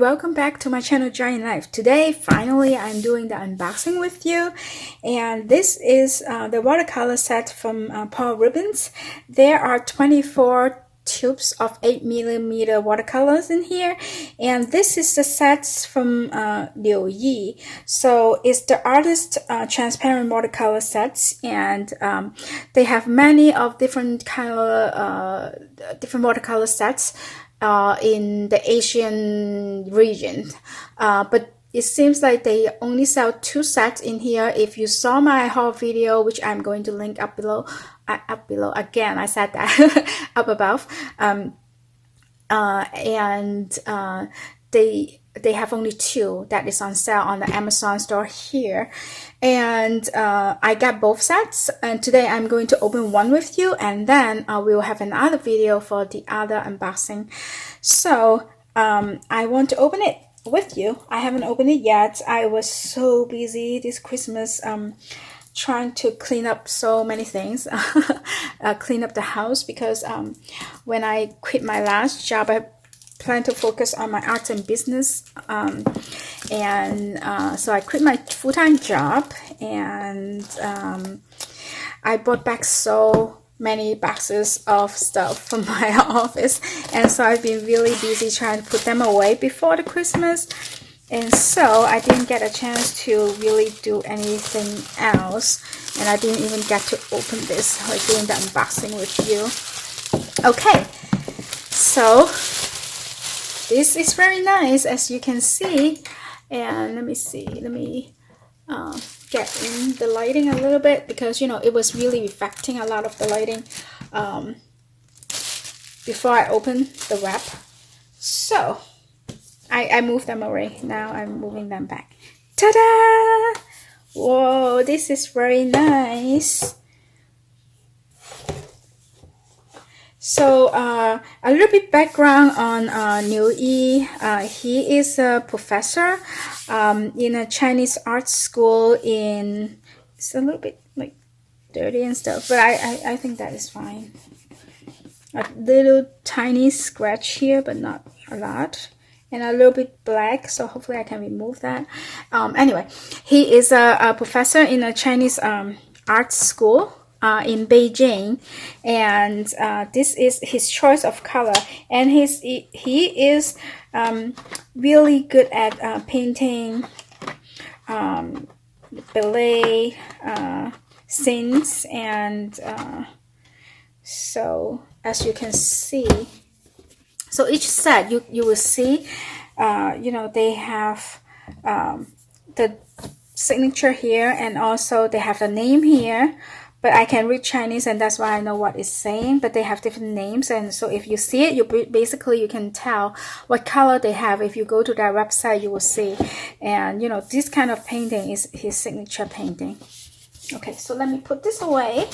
welcome back to my channel Joy in Life. Today, finally, I'm doing the unboxing with you, and this is the watercolor set from Paul Rubens. There are 24 tubes of 8mm watercolors in here, and this is the sets from Liu Yi. So it's the artist transparent watercolor sets, and they have many of different different watercolor sets in the Asian region, but it seems like they only sell 2 sets in here. If you saw my haul video, which I'm going to link up below again, I said that up above, they have only 2 that is on sale on the Amazon store here, and I got both sets, and today I'm going to open one with you, and then we will have another video for the other unboxing. So I want to open it with you. I haven't opened it yet. I was so busy this Christmas trying to clean up so many things, clean up the house, because when I quit my last job, I plan to focus on my arts and business, so I quit my full-time job, and I brought back so many boxes of stuff from my office, and so I've been really busy trying to put them away before the Christmas, and so I didn't get a chance to really do anything else, and I didn't even get to open this, like doing the unboxing with you. Okay, so this is very nice, as you can see, and let me get in the lighting a little bit, because you know it was really reflecting a lot of the lighting before I opened the wrap. So I moved them away. Now I'm moving them back. Ta-da! Whoa, this is very nice. So a little bit background on Liu Yi. He is a professor in a Chinese art school in, it's a little bit like dirty and stuff, but I think that is fine. A little tiny scratch here, but not a lot, and a little bit black, so hopefully I can remove that. Anyway, he is a professor in a Chinese art school in Beijing, and this is his choice of color, and he is really good at painting ballet scenes, and so as you can see, so each set you will see you know, they have the signature here, and also they have the name here, but I can read Chinese, and that's why I know what it's saying, but they have different names, and so if you see it, you can tell what color they have. If you go to their website, you will see, and you know, this kind of painting is his signature painting. Okay, so let me put this away,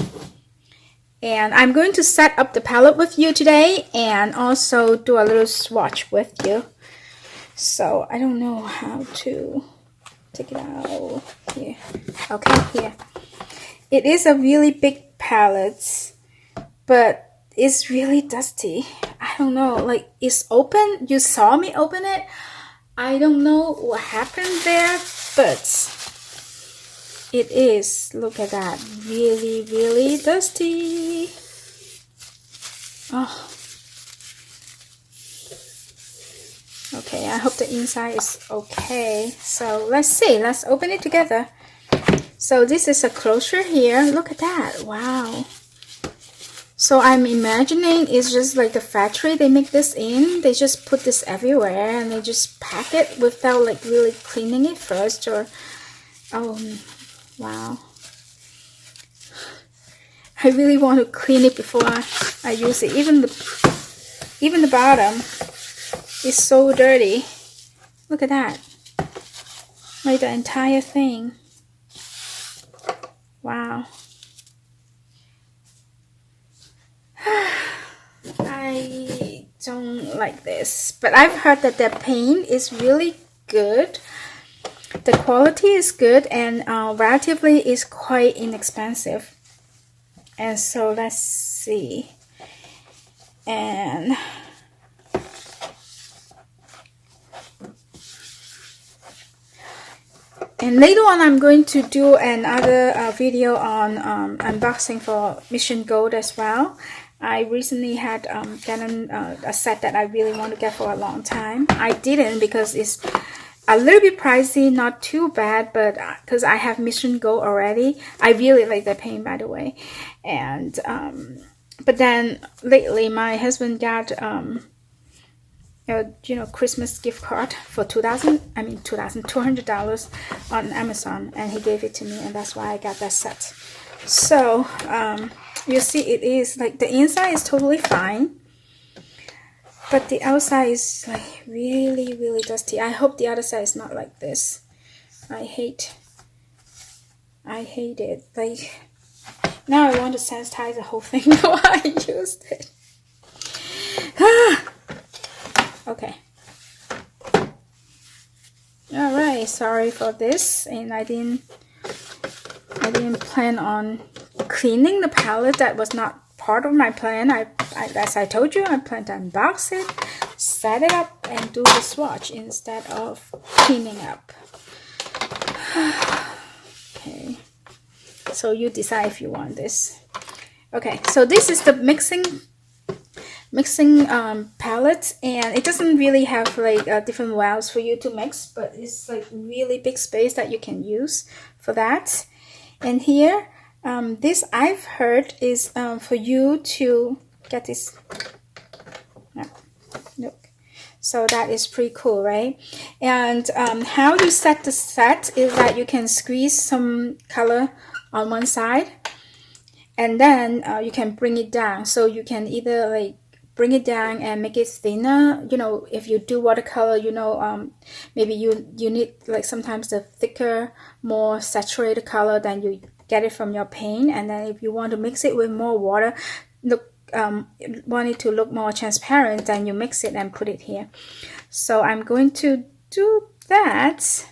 and I'm going to set up the palette with you today, and also do a little swatch with you. So I don't know how to take it out here. Okay, here. It is a really big palette, but it's really dusty. I don't know, like it's open. You saw me open it. I don't know what happened there, but it is, look at that, really, really dusty. Oh. Okay, I hope the inside is okay. So let's see, let's open it together. So this is a closure here. Look at that. Wow. So I'm imagining it's just like the factory they make this in. They just put this everywhere, and they just pack it without like really cleaning it first, or oh wow. I really want to clean it before I use it. Even the bottom is so dirty. Look at that. Like the entire thing. Wow. I don't like this, but I've heard that their paint is really good. The quality is good, and relatively is quite inexpensive. And so let's see. And And later on, I'm going to do another video on unboxing for Mission Gold as well. I recently had gotten a set that I really want to get for a long time. I didn't because it's a little bit pricey, not too bad, but because I have Mission Gold already. I really like the paint, by the way. And but then lately, my husband got Christmas gift card for $200 on Amazon, and he gave it to me, and that's why I got that set. So you see, it is like the inside is totally fine, but the outside is like really, really dusty. I hope the other side is not like this. I hate it. Like, now I want to sanitize the whole thing before I used it. Okay. All right. Sorry for this, and I didn't plan on cleaning the palette. That was not part of my plan. As I told you, I planned to unbox it, set it up, and do the swatch instead of cleaning up. Okay. So you decide if you want this. Okay. So this is the mixing palette, and it doesn't really have like different wells for you to mix, but it's like really big space that you can use for that. And here this I've heard is for you to get this. Look, so that is pretty cool, right? And how you set the set is that you can squeeze some color on one side, and then you can bring it down. So you can either like bring it down and make it thinner. If you do watercolor, maybe you need like sometimes the thicker, more saturated color than you get it from your paint. And then if you want to mix it with more water, want it to look more transparent, then you mix it and put it here. So I'm going to do that.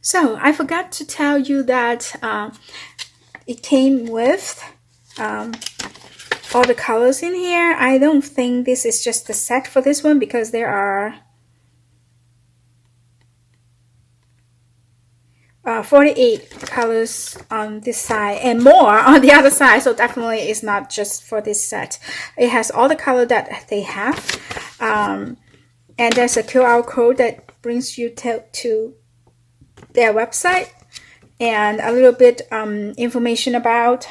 So I forgot to tell you that it came with all the colors in here. I don't think this is just the set for this one, because there are 48 colors on this side and more on the other side. So definitely it's not just for this set. It has all the color that they have, and there's a QR code that brings you to their website, and a little bit information about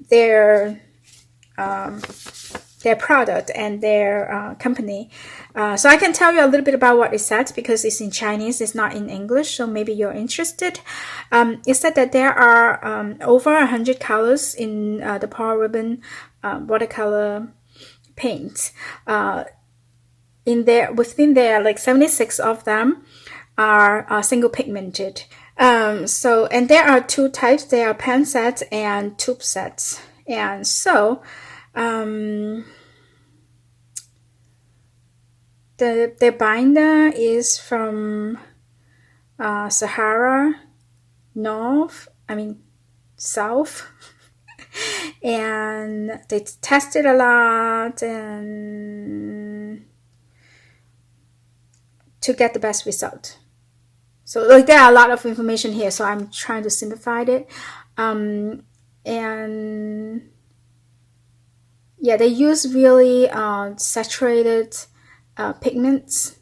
their product and their company. So I can tell you a little bit about what it says, because it's in Chinese, it's not in English, so maybe you're interested. It said that there are over 100 colors in the Paul Rubens watercolor paint. Within there, like 76 of them are single pigmented. And there are two types. There are pen sets and tube sets. And so the binder is from South, and they tested a lot and to get the best result. So like there are a lot of information here, so I'm trying to simplify it. And yeah, they use really saturated pigments,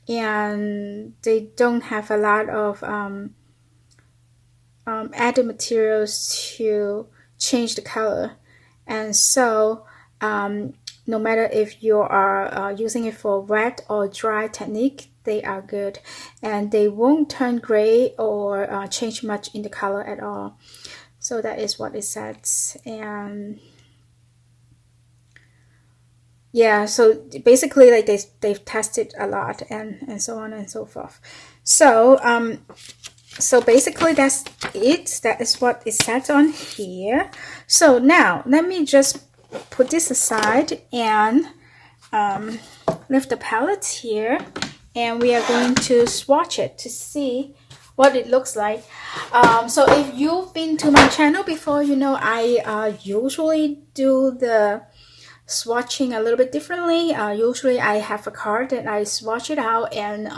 and they don't have a lot of added materials to change the color. And so no matter if you are using it for wet or dry technique, they are good, and they won't turn gray or change much in the color at all. So that is what it says. And Yeah, so basically like they've tested a lot and so on and so forth. So so basically that's it. That is what it says on here. So now let me just put this aside and lift the palette here, and we are going to swatch it to see what it looks like. So if you've been to my channel before, you know I usually do the swatching a little bit differently. Usually I have a card that I swatch it out and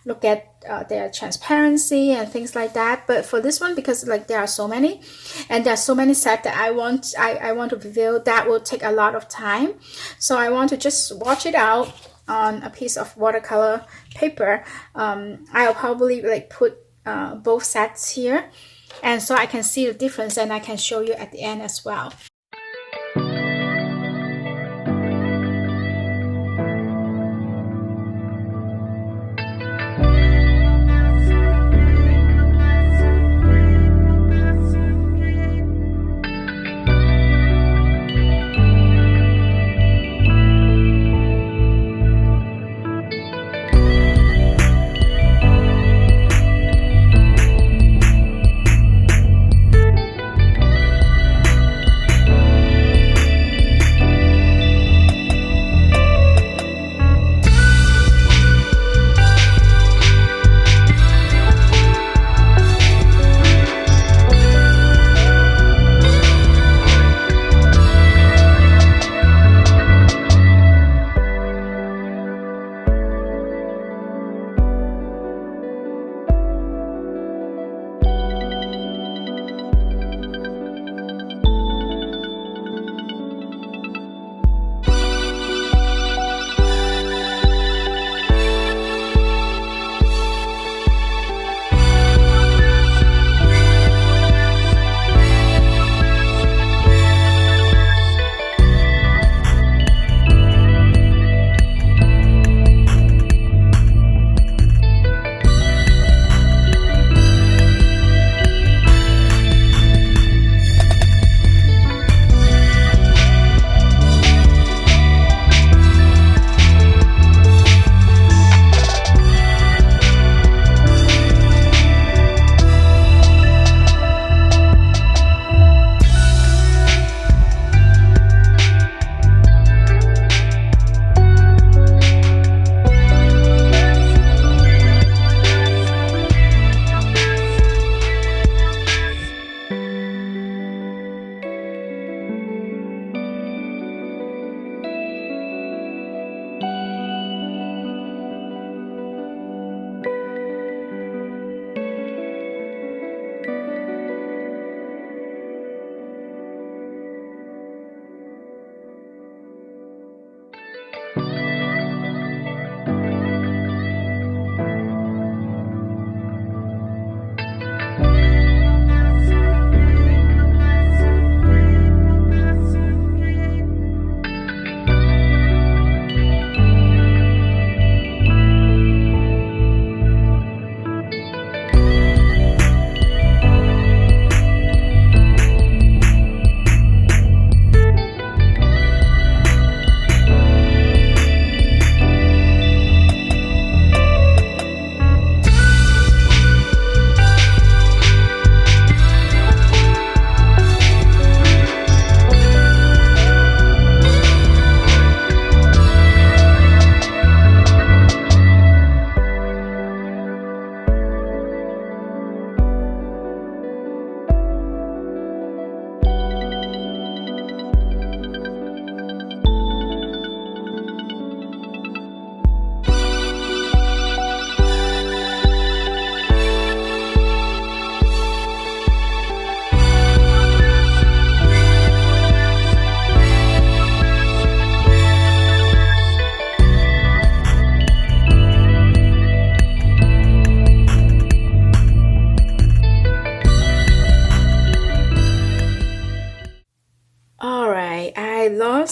look at their transparency and things like that. But for this one, because like there are so many and there are so many sets that I want to reveal, that will take a lot of time. So I want to just swatch it out on a piece of watercolor paper. I'll probably like put both sets here, and so I can see the difference and I can show you at the end as well.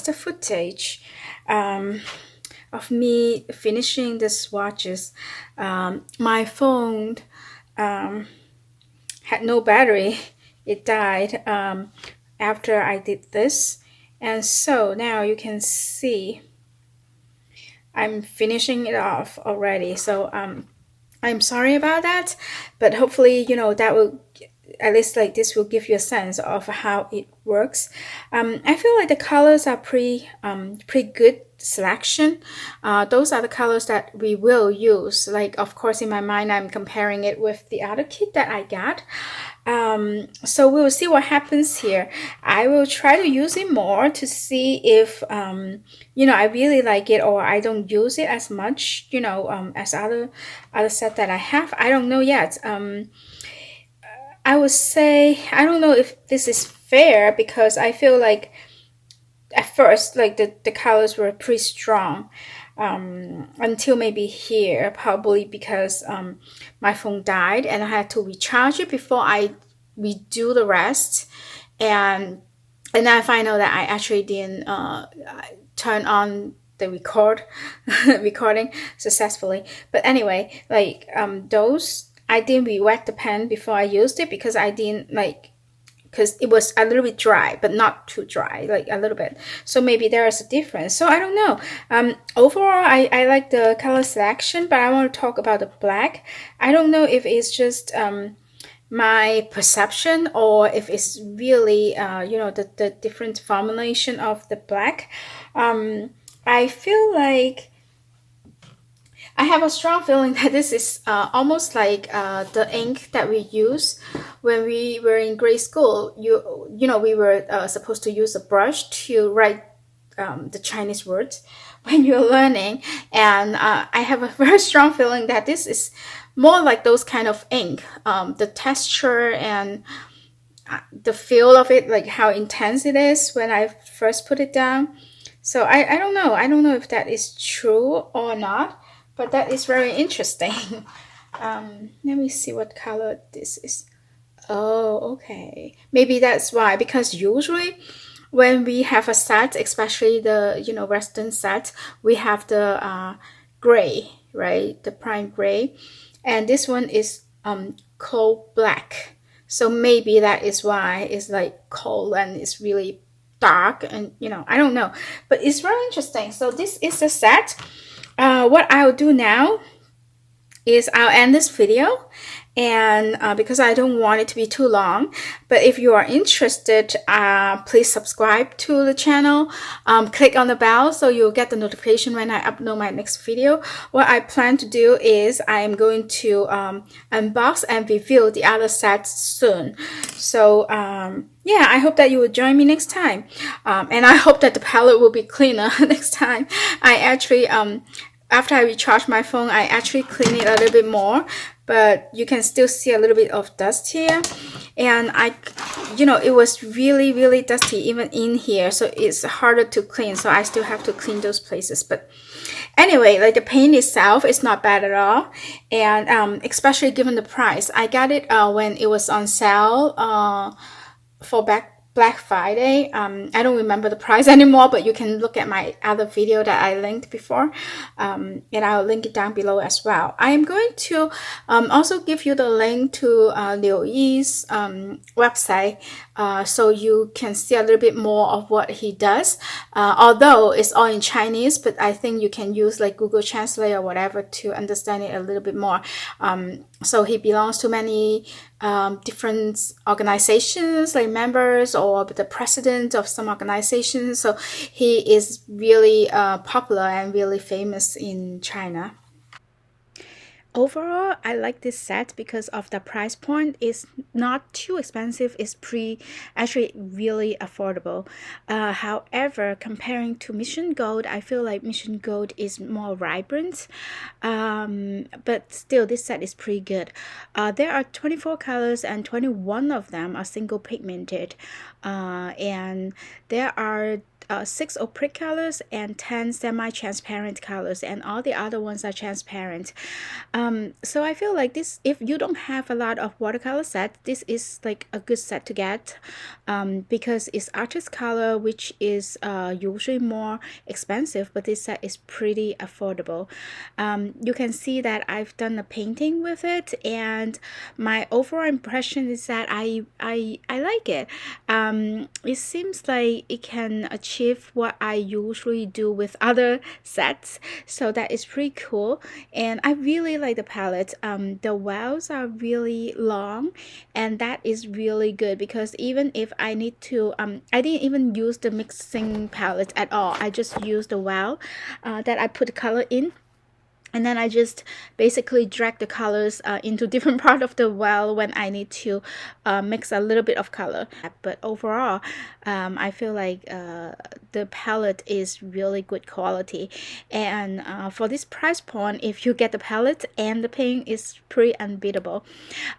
The footage of me finishing the swatches. My phone had no battery. It died after I did this, And so now you can see I'm finishing it off already. So I'm sorry about that, but hopefully, that will at least like this will give you a sense of how it works. I feel like the colors are pretty good selection. Those are the colors that we will use. Like, of course, in my mind, I'm comparing it with the other kit that I got. So we will see what happens here. I will try to use it more to see if I really like it or I don't use it as much, as other set that I have. I don't know yet. I would say I don't know if this is fair because I feel like at first like the colors were pretty strong until maybe here, probably because my phone died and I had to recharge it before I redo the rest. And then I find out that I actually didn't turn on the recording successfully. But anyway, like those I didn't re-wet the pen before I used it because I didn't like because it was a little bit dry, but not too dry, like a little bit. So maybe there is a difference. So I don't know. Overall, I like the color selection, but I want to talk about the black. I don't know if it's just my perception or if it's really the different formulation of the black. I feel like I have a strong feeling that this is almost like the ink that we use when we were in grade school. We were supposed to use a brush to write the Chinese words when you're learning, and I have a very strong feeling that this is more like those kind of ink. The texture and the feel of it, like how intense it is when I first put it down. So I don't know. I don't know if that is true or not, but that is very interesting. Let me see what color this is. Oh, okay. Maybe that's why, because usually when we have a set, especially the Western set, we have the gray, right? The prime gray, and this one is coal black. So maybe that is why it's like coal and it's really dark, and I don't know, but it's very interesting. So this is the set. What I'll do now is I'll end this video, and because I don't want it to be too long, but if you are interested, please subscribe to the channel, click on the bell so you'll get the notification when I upload my next video. What I plan to do is I'm going to unbox and review the other sets soon. So yeah, I hope that you will join me next time, and I hope that the palette will be cleaner next time. I actually after I recharge my phone, I actually clean it a little bit more, but you can still see a little bit of dust here. And it was really, really dusty even in here, so it's harder to clean. So I still have to clean those places. But anyway, like the paint itself is not bad at all. And especially given the price, I got it when it was on sale for Black Friday. I don't remember the price anymore, but you can look at my other video that I linked before, and I'll link it down below as well. I am going to also give you the link to Liu Yi's website, so you can see a little bit more of what he does, although it's all in Chinese, but I think you can use like Google Translate or whatever to understand it a little bit more. So he belongs to many different organizations, like members or the president of some organizations. So he is really popular and really famous in China. Overall, I like this set because of the price point. It's not too expensive. It's actually really affordable. However, comparing to Mission Gold, I feel like Mission Gold is more vibrant. But still, this set is pretty good. There are 24 colors and 21 of them are single pigmented. And there are 6 opaque colors and 10 semi-transparent colors, and all the other ones are transparent. So I feel like this, if you don't have a lot of watercolor sets, this is like a good set to get, because it's artist color, which is usually more expensive, but this set is pretty affordable. You can see that I've done a painting with it, and my overall impression is that I like it. It seems like it can achieve what I usually do with other sets, so that is pretty cool. And I really like the palette. The wells are really long, and that is really good, because even if I need to, I didn't even use the mixing palette at all. I just used the well that I put color in, and then I just basically drag the colors into different part of the well when I need to mix a little bit of color. But overall, I feel like the palette is really good quality, and for this price point, if you get the palette and the paint, is pretty unbeatable.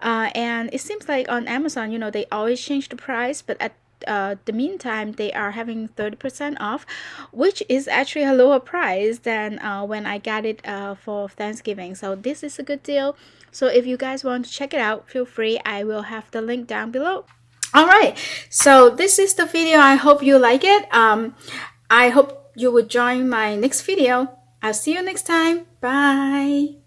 And it seems like on Amazon, you know, they always change the price, but at the meantime, they are having 30% off, which is actually a lower price than when I got it for Thanksgiving. So this is a good deal. So if you guys want to check it out, feel free. I will have the link down below. All right, so this is the video. I hope you like it. I hope you will join my next video. I'll see you next time. Bye.